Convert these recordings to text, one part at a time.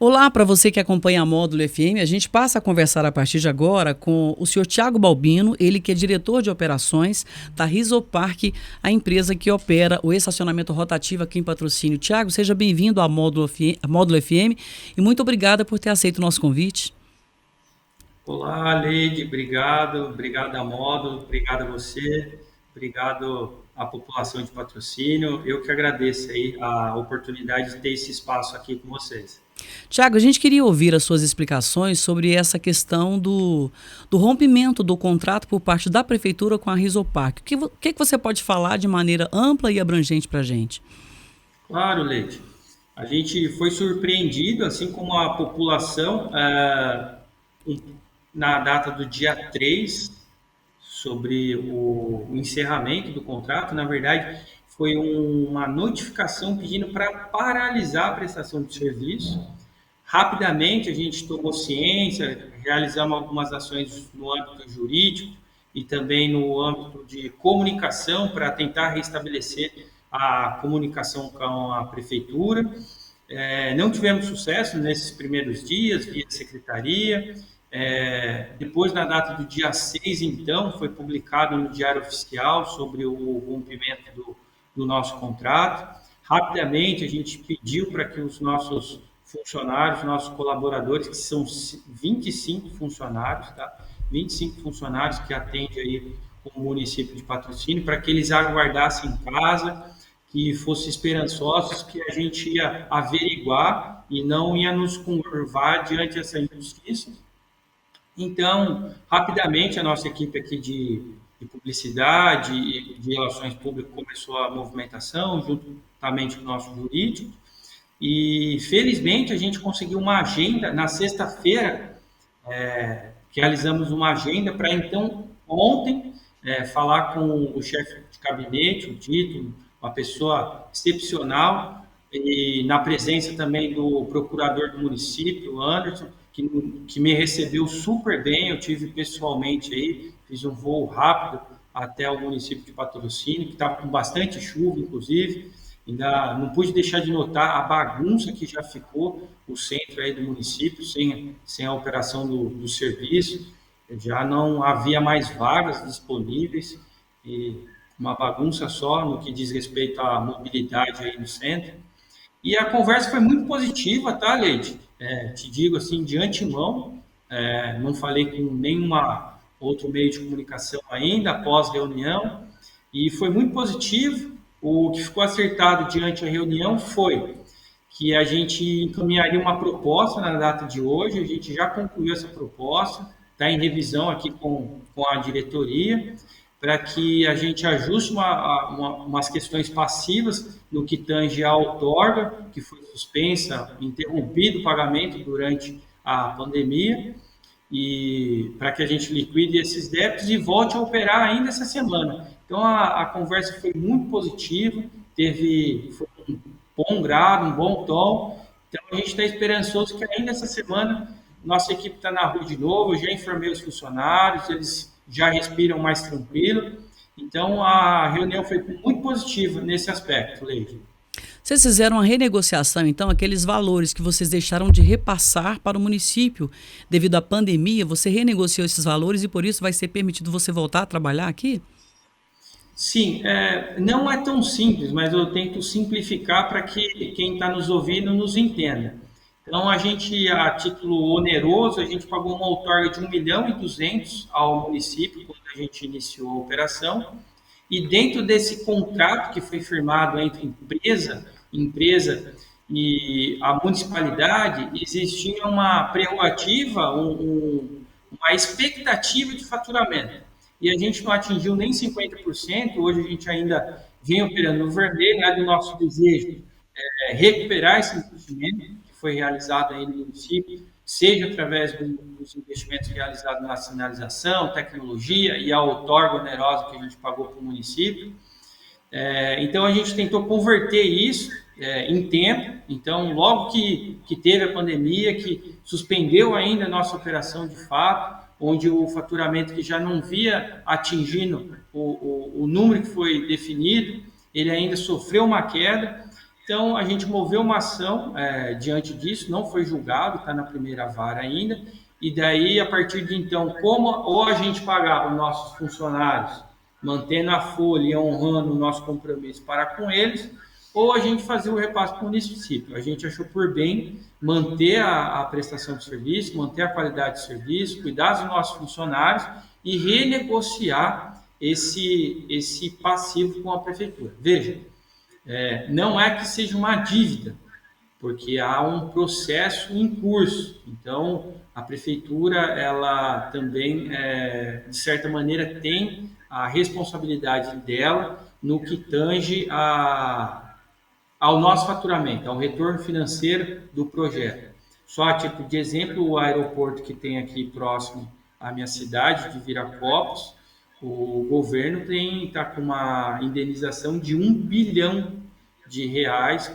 Olá, para você que acompanha a Módulo FM, a gente passa a conversar a partir de agora com o senhor Tiago Balbino, ele que é diretor de operações da Risopark, a empresa que opera o estacionamento rotativo aqui em Patrocínio. Tiago, seja bem-vindo à Módulo FM e muito obrigada por ter aceito o nosso convite. Olá, Leide, obrigado a Módulo, obrigado a você, obrigado à população de Patrocínio. Eu que agradeço aí a oportunidade de ter esse espaço aqui com vocês. Tiago, a gente queria ouvir as suas explicações sobre essa questão do rompimento do contrato por parte da Prefeitura com a Risopark. O que que você pode falar de maneira ampla e abrangente para a gente? Claro, Leide, a gente foi surpreendido, assim como a população, na data do dia 3, sobre o encerramento do contrato. Na verdade, foi uma notificação pedindo para paralisar a prestação de serviço. Rapidamente a gente tomou ciência, realizamos algumas ações no âmbito jurídico e também no âmbito de comunicação para tentar restabelecer a comunicação com a prefeitura. Não tivemos sucesso nesses primeiros dias, via secretaria. Depois, na data do dia 6, então, foi publicado no Diário Oficial sobre o rompimento do nosso contrato. Rapidamente, a gente pediu para que os nossos funcionários, nossos colaboradores, que são 25 funcionários, tá? 25 funcionários que atendem aí o município de Patrocínio, para que eles aguardassem em casa, que fossem esperançosos, que a gente ia averiguar e não ia nos curvar diante dessa injustiça. Então, rapidamente, a nossa equipe aqui de publicidade e de relações públicas começou a movimentação, juntamente com o nosso jurídico, e felizmente a gente conseguiu uma agenda na sexta-feira, realizamos uma agenda para então ontem falar com o chefe de gabinete, o Tito, uma pessoa excepcional, e na presença também do procurador do município, o Anderson, que me recebeu super bem. Eu tive pessoalmente aí, fiz um voo rápido até o município de Patrocínio, que estava com bastante chuva, inclusive. Ainda não pude deixar de notar a bagunça que já ficou o centro aí do município, sem a operação do serviço. Já não havia mais vagas disponíveis e uma bagunça só no que diz respeito à mobilidade aí no centro. E a conversa foi muito positiva, tá, Leite? Te digo assim, de antemão, não falei com nenhuma outro meio de comunicação ainda, após a reunião, e foi muito positivo. O que ficou acertado diante da reunião foi que a gente encaminharia uma proposta na data de hoje. A gente já concluiu essa proposta, está em revisão aqui com a diretoria, para que a gente ajuste umas questões passivas no que tange à outorga, que foi suspensa, interrompido o pagamento durante a pandemia, e para que a gente liquide esses débitos e volte a operar ainda essa semana. Então a conversa foi muito positiva, foi um bom grado, um bom tom. Então a gente está esperançoso que ainda essa semana nossa equipe está na rua de novo. Eu já informei os funcionários, eles já respiram mais tranquilo. Então a reunião foi muito positiva nesse aspecto, Leide. Vocês fizeram uma renegociação, então, aqueles valores que vocês deixaram de repassar para o município devido à pandemia, você renegociou esses valores e por isso vai ser permitido você voltar a trabalhar aqui? Sim, não é tão simples, mas eu tento simplificar para que quem está nos ouvindo nos entenda. Então, a gente, a título oneroso, a gente pagou uma outorga de 1.200.000 ao município quando a gente iniciou a operação. E dentro desse contrato que foi firmado entre empresa e a municipalidade, existia uma prerrogativa, uma expectativa de faturamento. E a gente não atingiu nem 50%. Hoje a gente ainda vem operando no vermelho, né, do nosso desejo recuperar esse investimento que foi realizado aí no município, seja através dos investimentos realizados na sinalização, tecnologia e a outorga onerosa que a gente pagou para o município. Então a gente tentou converter isso em tempo. Então, logo que teve a pandemia, que suspendeu ainda a nossa operação de fato, onde o faturamento que já não via atingindo o número que foi definido, ele ainda sofreu uma queda. Então, a gente moveu uma ação diante disso, não foi julgado, está na primeira vara ainda, e daí, a partir de então, como ou a gente pagava os nossos funcionários, mantendo a folha e honrando o nosso compromisso para com eles, ou a gente fazia o repasse para o município. A gente achou por bem manter a prestação de serviço, manter a qualidade de serviço, cuidar dos nossos funcionários e renegociar esse passivo com a prefeitura. Veja, não é que seja uma dívida, porque há um processo em curso. Então, a prefeitura, ela também, de certa maneira, tem a responsabilidade dela no que tange ao nosso faturamento, ao retorno financeiro do projeto. Só a tipo de exemplo, o aeroporto que tem aqui próximo à minha cidade, de Viracopos, o governo está com uma indenização de R$ 1 bilhão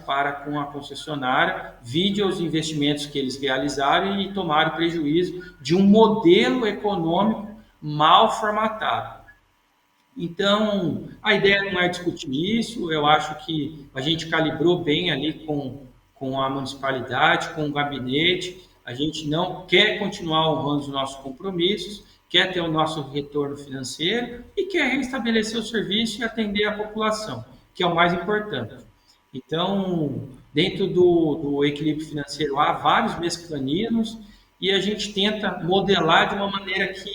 para com a concessionária, vide os investimentos que eles realizaram e tomaram prejuízo de um modelo econômico mal formatado. Então, a ideia não é discutir isso, eu acho que a gente calibrou bem ali com a municipalidade, com o gabinete, a gente não quer continuar honrando os nossos compromissos, quer ter o nosso retorno financeiro e quer restabelecer o serviço e atender a população, que é o mais importante. Então, dentro do equilíbrio financeiro, há vários mecanismos e a gente tenta modelar de uma maneira que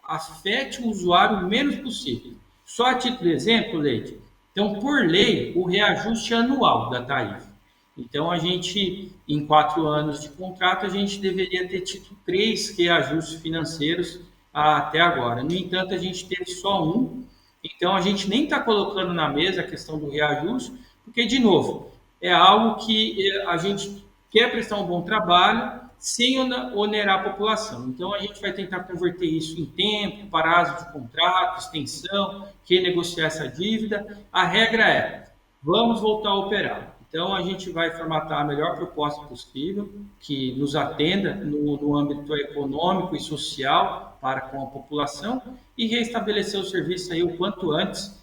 afete o usuário o menos possível. Só a título de exemplo, Leite, então, por lei, o reajuste anual da tarifa. Então, a gente, em 4 anos de contrato, a gente deveria ter tido 3 reajustes financeiros até agora. No entanto, a gente teve só um. Então, a gente nem está colocando na mesa a questão do reajuste, porque, de novo, é algo que a gente quer prestar um bom trabalho sem onerar a população. Então, a gente vai tentar converter isso em tempo, prazo de contrato, extensão, renegociar essa dívida. A regra é, vamos voltar a operar. Então, a gente vai formatar a melhor proposta possível, que nos atenda no âmbito econômico e social para com a população e restabelecer o serviço aí o quanto antes.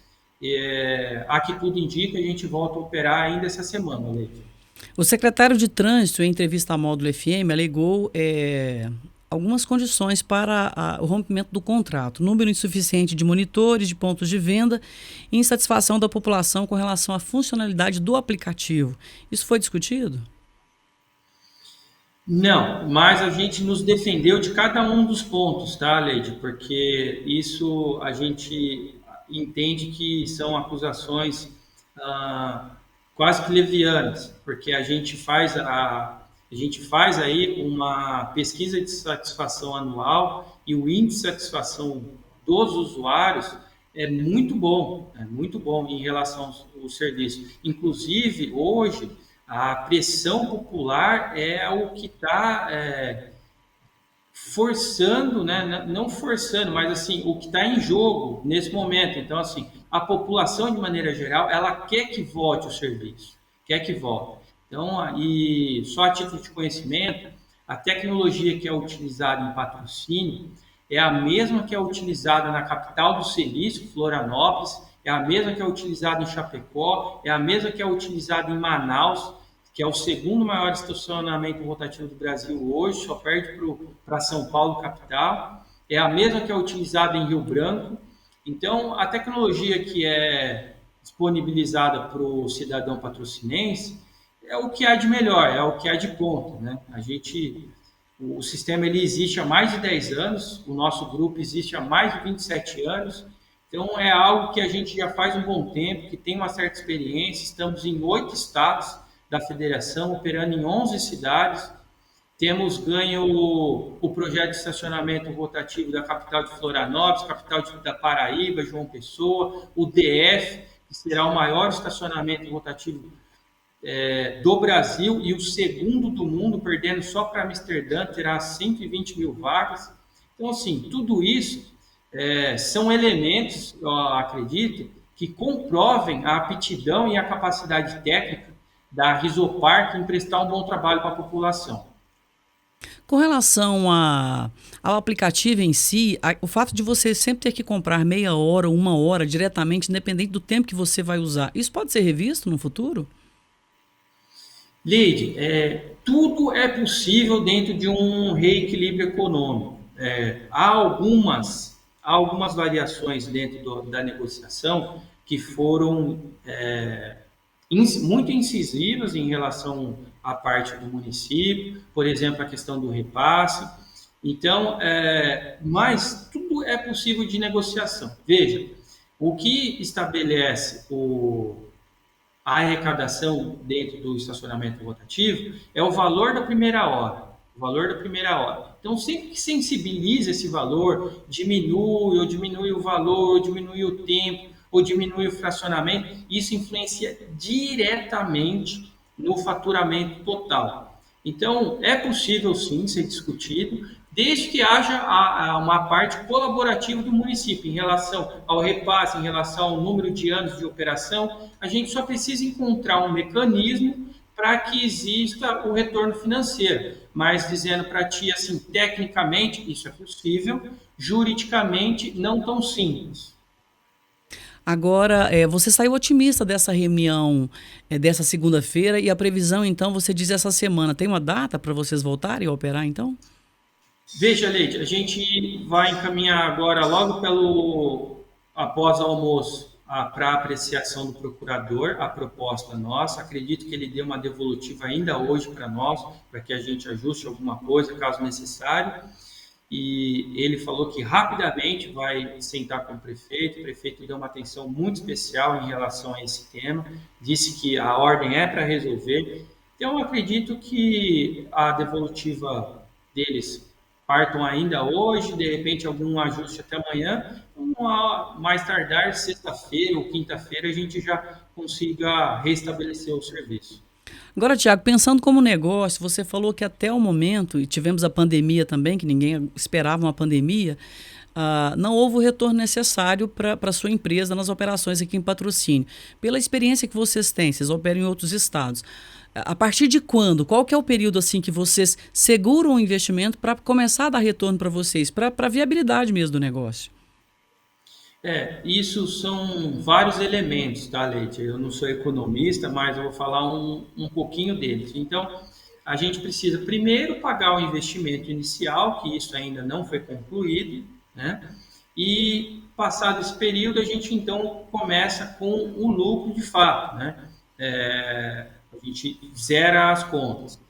A que tudo indica, a gente volta a operar ainda essa semana, Leite. O secretário de Trânsito, em entrevista à Módulo FM, alegou algumas condições para o rompimento do contrato. Número insuficiente de monitores, de pontos de venda e insatisfação da população com relação à funcionalidade do aplicativo. Isso foi discutido? Não, mas a gente nos defendeu de cada um dos pontos, tá, Leide? Porque isso a gente entende que são acusações quase que levianas, porque a gente faz aí uma pesquisa de satisfação anual e o índice de satisfação dos usuários é muito bom em relação ao serviço. Inclusive, hoje, a pressão popular é o que está forçando, né? Não forçando, mas assim, o que está em jogo nesse momento. Então, assim, a população, de maneira geral, ela quer que volte o serviço, quer que volte. Então, e só a título de conhecimento, a tecnologia que é utilizada em patrocínio é a mesma que é utilizada na capital do Silício, Florianópolis, é a mesma que é utilizada em Chapecó, é a mesma que é utilizada em Manaus, que é o segundo maior estacionamento rotativo do Brasil hoje, só perde para São Paulo, capital. É a mesma que é utilizada em Rio Branco. Então, a tecnologia que é disponibilizada para o cidadão patrocinense é o que há de melhor, é o que há de ponta, né? O sistema ele existe há mais de 10 anos, o nosso grupo existe há mais de 27 anos, então é algo que a gente já faz um bom tempo, que tem uma certa experiência, estamos em 8 estados da federação, operando em 11 cidades, temos ganho o projeto de estacionamento rotativo da capital de Florianópolis, capital da Paraíba, João Pessoa, o DF, que será o maior estacionamento rotativo do Brasil e o segundo do mundo, perdendo só para Amsterdã, terá 120 mil vagas. Então, assim, tudo isso são elementos, eu acredito, que comprovem a aptidão e a capacidade técnica da Risopark em prestar um bom trabalho para a população. Com relação ao aplicativo em si, o fato de você sempre ter que comprar meia hora ou 1 hora diretamente, independente do tempo que você vai usar, isso pode ser revisto no futuro? Leide, tudo é possível dentro de um reequilíbrio econômico. Há algumas variações dentro da negociação que foram muito incisivas em relação à parte do município, por exemplo, a questão do repasse. Então, mas tudo é possível de negociação. Veja, o que estabelece a arrecadação dentro do estacionamento rotativo é o valor da primeira hora. O valor da primeira hora. Então, sempre que sensibiliza esse valor, diminui o valor, ou diminui o tempo, ou diminui o fracionamento, isso influencia diretamente no faturamento total. Então, é possível sim ser discutido, desde que haja uma parte colaborativa do município em relação ao repasse, em relação ao número de anos de operação. A gente só precisa encontrar um mecanismo para que exista o retorno financeiro. Mas dizendo para ti assim, tecnicamente isso é possível, juridicamente não tão simples. Agora, você saiu otimista dessa reunião dessa segunda-feira e a previsão, então, você diz essa semana. Tem uma data para vocês voltarem a operar, então? Veja, Leite, a gente vai encaminhar agora, logo após o almoço, para a apreciação do procurador, a proposta nossa. Acredito que ele dê uma devolutiva ainda hoje para nós, para que a gente ajuste alguma coisa, caso necessário. E ele falou que rapidamente vai sentar com o prefeito deu uma atenção muito especial em relação a esse tema, disse que a ordem é para resolver. Então, eu acredito que a devolutiva deles partam ainda hoje, de repente algum ajuste até amanhã, mais tardar, sexta-feira ou quinta-feira, a gente já consiga restabelecer o serviço. Agora, Tiago, pensando como negócio, você falou que até o momento, e tivemos a pandemia também, que ninguém esperava uma pandemia, não houve o retorno necessário para a sua empresa nas operações aqui em Patrocínio. Pela experiência que vocês têm, vocês operam em outros estados. A partir de quando? Qual que é o período assim que vocês seguram o investimento para começar a dar retorno para vocês, para a viabilidade mesmo do negócio? Isso são vários elementos, tá, Leite? Eu não sou economista, mas eu vou falar um pouquinho deles. Então, a gente precisa primeiro pagar o investimento inicial, que isso ainda não foi concluído, né? E passado esse período, a gente então começa com o lucro de fato, né? A gente zera as contas.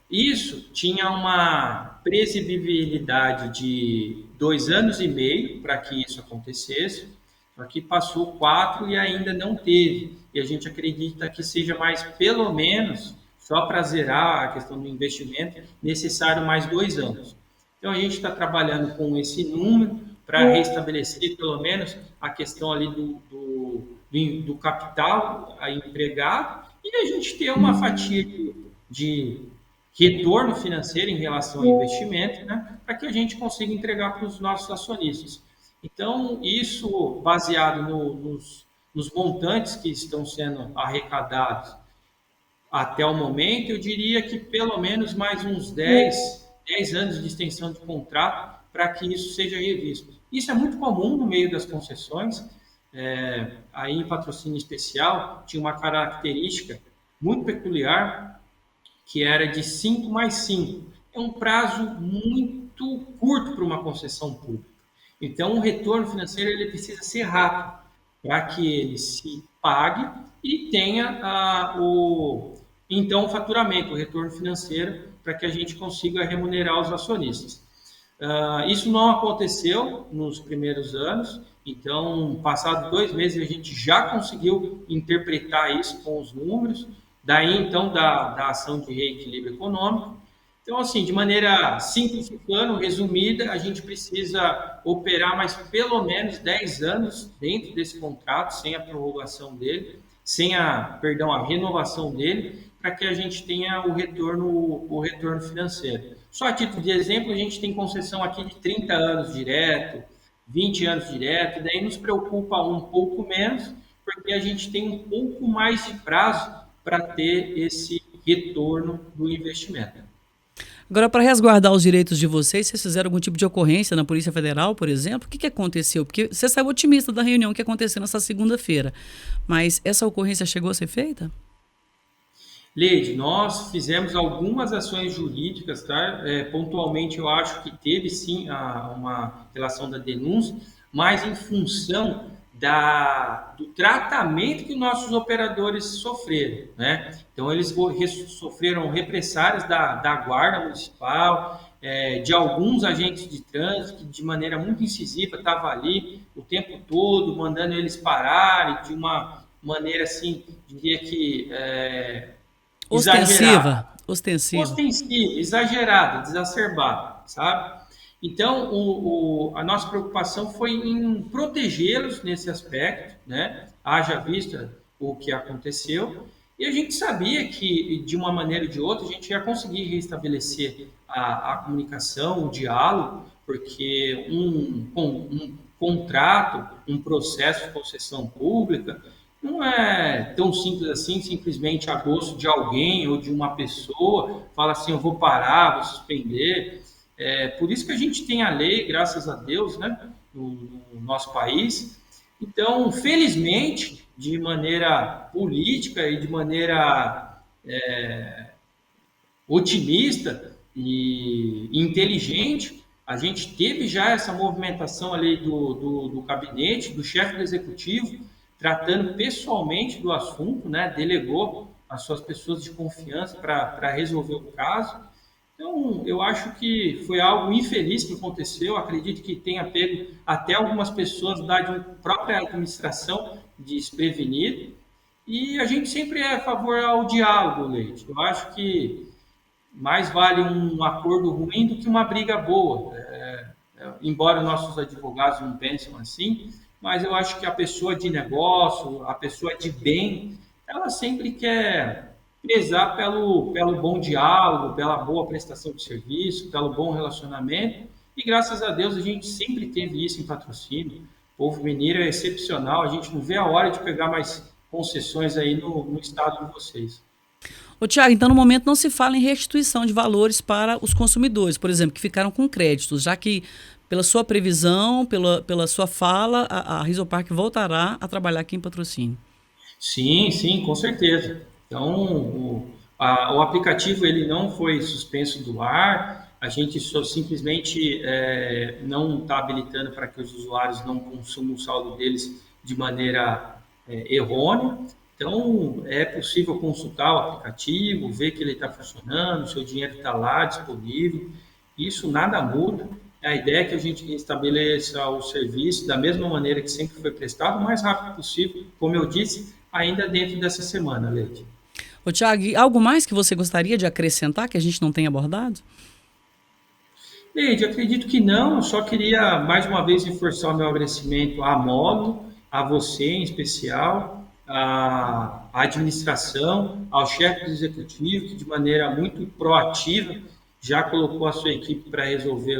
Isso tinha uma previsibilidade de 2 anos e meio para que isso acontecesse, só que passou 4 e ainda não teve. E a gente acredita que seja mais, pelo menos, só para zerar a questão do investimento, necessário mais 2 anos. Então a gente está trabalhando com esse número para restabelecer pelo menos a questão ali do capital empregado e a gente ter uma fatia de retorno financeiro em relação ao investimento, né, para que a gente consiga entregar para os nossos acionistas. Então, isso baseado nos montantes que estão sendo arrecadados até o momento, eu diria que pelo menos mais uns 10 anos de extensão de contrato para que isso seja revisto. Isso é muito comum no meio das concessões. Aí em patrocínio especial tinha uma característica muito peculiar que era de 5 mais 5. É um prazo muito curto para uma concessão pública. Então, o retorno financeiro ele precisa ser rápido para que ele se pague e tenha então o faturamento, o retorno financeiro, para que a gente consiga remunerar os acionistas. Isso não aconteceu nos primeiros anos, então, passados 2 meses, a gente já conseguiu interpretar isso com os números, daí então da ação de reequilíbrio econômico. Então, assim, de maneira simplificando, resumida, a gente precisa operar mais pelo menos 10 anos dentro desse contrato, sem a prorrogação dele, a renovação dele, para que a gente tenha o retorno financeiro. Só a título de exemplo, a gente tem concessão aqui de 30 anos direto, 20 anos direto, daí nos preocupa um pouco menos, porque a gente tem um pouco mais de prazo para ter esse retorno do investimento. Agora, para resguardar os direitos de vocês, vocês fizeram algum tipo de ocorrência na Polícia Federal, por exemplo? O que aconteceu? Porque você saiu otimista da reunião que aconteceu nessa segunda-feira, mas essa ocorrência chegou a ser feita? Leide, nós fizemos algumas ações jurídicas, tá? Pontualmente, eu acho que teve sim uma relação da denúncia, mas em função do tratamento que nossos operadores sofreram, né? Então, eles sofreram represárias da Guarda Municipal, de alguns agentes de trânsito que, de maneira muito incisiva, estavam ali o tempo todo, mandando eles pararem de uma maneira assim, diria que Ostensiva, exagerada, ostensiva. ostensiva, exagerada, exacerbada, sabe? Então, a nossa preocupação foi em protegê-los nesse aspecto, né? Haja vista o que aconteceu, e a gente sabia que, de uma maneira ou de outra, a gente ia conseguir restabelecer a comunicação, o diálogo, porque um contrato, um processo de concessão pública, não é tão simples assim, simplesmente a gosto de alguém ou de uma pessoa, fala assim, eu vou parar, vou suspender. Por isso que a gente tem a lei, graças a Deus, né, no nosso país. Então, felizmente, de maneira política e de maneira otimista e inteligente, a gente teve já essa movimentação ali do gabinete, do chefe do executivo, tratando pessoalmente do assunto, né? Delegou as suas pessoas de confiança para resolver o caso. Então, eu acho que foi algo infeliz que aconteceu. Acredito que tenha pego até algumas pessoas da própria administração desprevenido. E a gente sempre é a favor ao diálogo, Leite. Eu acho que mais vale um acordo ruim do que uma briga boa. Embora nossos advogados não pensem assim, mas eu acho que a pessoa de negócio, a pessoa de bem, ela sempre quer prezar pelo bom diálogo, pela boa prestação de serviço, pelo bom relacionamento. E graças a Deus a gente sempre teve isso em Patrocínio. O povo mineiro é excepcional, a gente não vê a hora de pegar mais concessões aí no estado de vocês. Ô, Tiago, então no momento não se fala em restituição de valores para os consumidores, por exemplo, que ficaram com créditos, já que pela sua previsão, pela sua fala, a Risopark voltará a trabalhar aqui em Patrocínio. Sim, sim, com certeza. Então, o aplicativo ele não foi suspenso do ar, a gente só simplesmente não está habilitando para que os usuários não consumam o saldo deles de maneira errônea. Então, é possível consultar o aplicativo, ver que ele está funcionando, o seu dinheiro está lá disponível. Isso nada muda. A ideia é que a gente restabeleça o serviço da mesma maneira que sempre foi prestado, o mais rápido possível, como eu disse, ainda dentro dessa semana, Leite. Ô, Tiago, algo mais que você gostaria de acrescentar que a gente não tenha abordado? Leide, acredito que não, eu só queria mais uma vez reforçar o meu agradecimento à Módulo, a você em especial, à administração, ao chefe do executivo, que de maneira muito proativa já colocou a sua equipe para resolver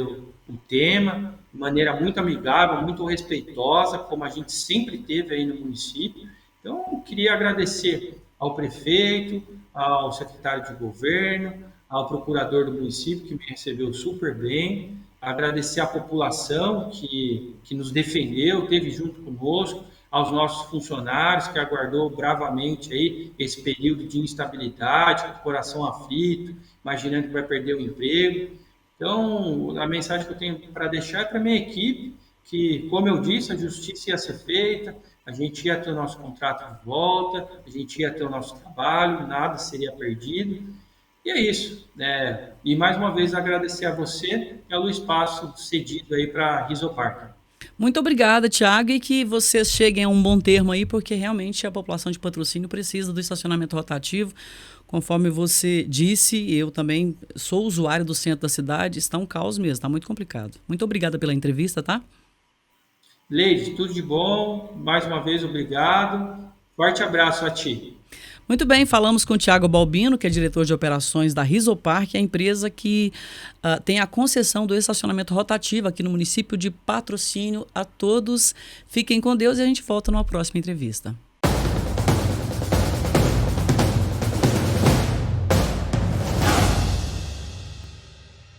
o tema, de maneira muito amigável, muito respeitosa, como a gente sempre teve aí no município. Então, eu queria agradecer ao prefeito, ao secretário de governo, ao procurador do município, que me recebeu super bem, agradecer à população que nos defendeu, esteve junto conosco, aos nossos funcionários, que aguardou bravamente aí esse período de instabilidade, com o coração aflito, imaginando que vai perder o emprego. Então, a mensagem que eu tenho para deixar é para a minha equipe, que, como eu disse, a justiça ia ser feita, a gente ia ter o nosso contrato de volta, a gente ia ter o nosso trabalho, nada seria perdido. E é isso, né? E mais uma vez agradecer a você pelo espaço cedido aí para a Risopark. Muito obrigada, Tiago, e que vocês cheguem a um bom termo aí, porque realmente a população de Patrocínio precisa do estacionamento rotativo. Conforme você disse, eu também sou usuário do centro da cidade, está um caos mesmo, está muito complicado. Muito obrigada pela entrevista, tá? Leide, tudo de bom, mais uma vez obrigado, forte abraço a ti. Muito bem, falamos com o Tiago Balbino, que é diretor de operações da Risopark, a empresa que tem a concessão do estacionamento rotativo aqui no município de Patrocínio. A todos, fiquem com Deus e a gente volta numa próxima entrevista.